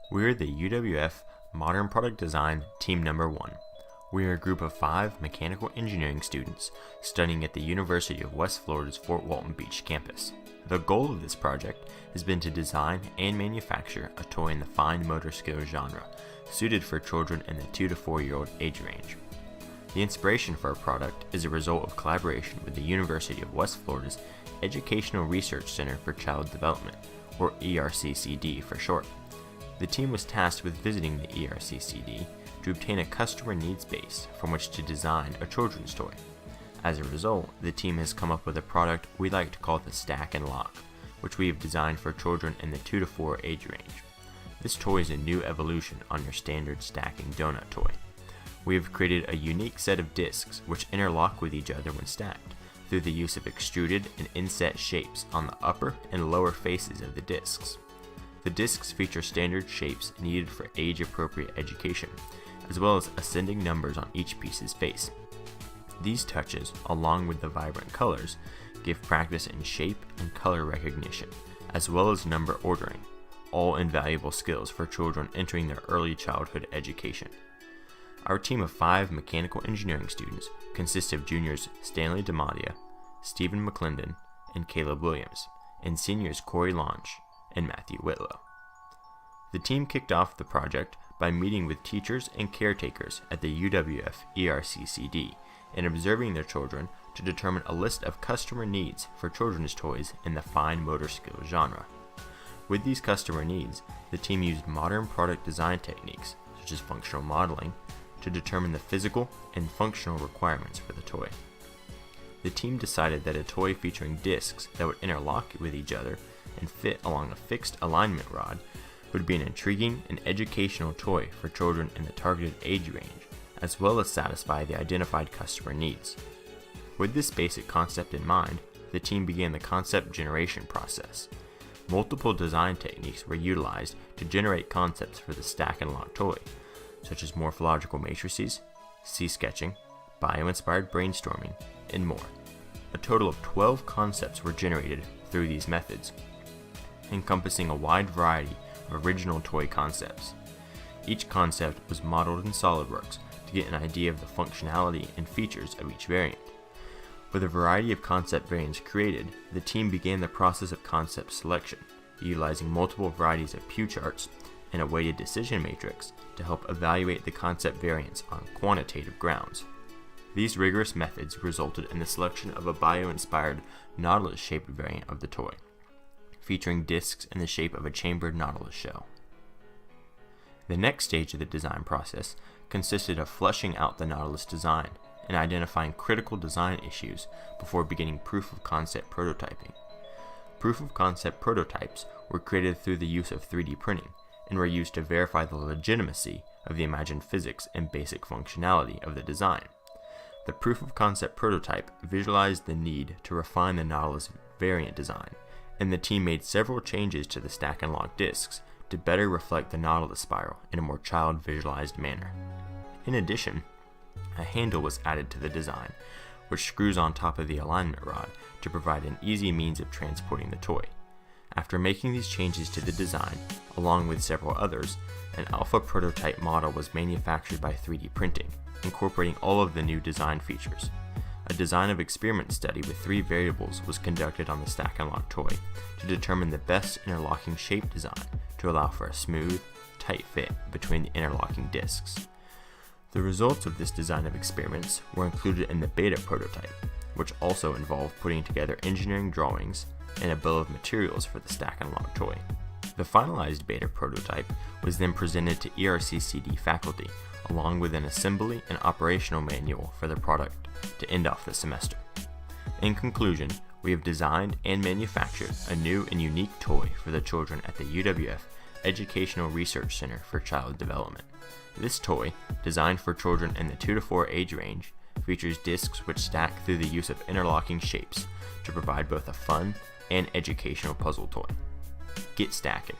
We're the UWF Modern Product Design Team Number 1. We are a group of 5 mechanical engineering students studying at the University of West Florida's Fort Walton Beach campus. The goal of this project has been to design and manufacture a toy in the fine motor skill genre, suited for children in the 2 to 4 year old age range. The inspiration for our product is a result of collaboration with the University of West Florida's Educational Research Center for Child Development, or ERCCD for short. The team was tasked with visiting the ERCCD to obtain a customer needs base from which to design a children's toy. As a result, the team has come up with a product we like to call the Stak N Lok, which we have designed for children in the 2 to 4 age range. This toy is a new evolution on your standard stacking donut toy. We have created a unique set of discs which interlock with each other when stacked through the use of extruded and inset shapes on the upper and lower faces of the discs. The discs feature standard shapes needed for age-appropriate education, as well as ascending numbers on each piece's face. These touches, along with the vibrant colors, give practice in shape and color recognition, as well as number ordering, all invaluable skills for children entering their early childhood education. Our team of 5 mechanical engineering students consists of juniors Stanley DeMattia, Stephen McClendon, and Caleb Williams, and seniors Corey Launch and Matthew Whitlow. The team kicked off the project by meeting with teachers and caretakers at the UWF ERCCD and observing their children to determine a list of customer needs for children's toys in the fine motor skill genre. With these customer needs, the team used modern product design techniques, such as functional modeling, to determine the physical and functional requirements for the toy. The team decided that a toy featuring discs that would interlock with each other and fit along a fixed alignment rod would be an intriguing and educational toy for children in the targeted age range, as well as satisfy the identified customer needs. With this basic concept in mind, the team began the concept generation process. Multiple design techniques were utilized to generate concepts for the Stak N Lok toy, such as morphological matrices, C-sketching, bio-inspired brainstorming, and more. A total of 12 concepts were generated through these methods, encompassing a wide variety of original toy concepts. Each concept was modeled in SolidWorks to get an idea of the functionality and features of each variant. With a variety of concept variants created, the team began the process of concept selection, utilizing multiple varieties of pew charts and a weighted decision matrix to help evaluate the concept variants on quantitative grounds. These rigorous methods resulted in the selection of a bio-inspired nautilus-shaped variant of the toy, featuring discs in the shape of a chambered nautilus shell. The next stage of the design process consisted of fleshing out the nautilus design and identifying critical design issues before beginning proof of concept prototyping. Proof of concept prototypes were created through the use of 3D printing and were used to verify the legitimacy of the imagined physics and basic functionality of the design. The proof of concept prototype visualized the need to refine the nautilus variant design, and the team made several changes to the Stak N Lok discs to better reflect the nautilus spiral in a more child-visualized manner. In addition, a handle was added to the design, which screws on top of the alignment rod to provide an easy means of transporting the toy. After making these changes to the design, along with several others, an alpha prototype model was manufactured by 3D printing, incorporating all of the new design features. A design of experiment study with 3 variables was conducted on the Stak N Lok toy to determine the best interlocking shape design to allow for a smooth, tight fit between the interlocking discs. The results of this design of experiments were included in the beta prototype, which also involved putting together engineering drawings and a bill of materials for the Stak N Lok toy. The finalized beta prototype was then presented to ERCCD faculty, along with an assembly and operational manual for the product to end off the semester. In conclusion, we have designed and manufactured a new and unique toy for the children at the UWF Educational Research Center for Child Development. This toy, designed for children in the 2 to 4 age range, features discs which stack through the use of interlocking shapes to provide both a fun and educational puzzle toy. Get stacking!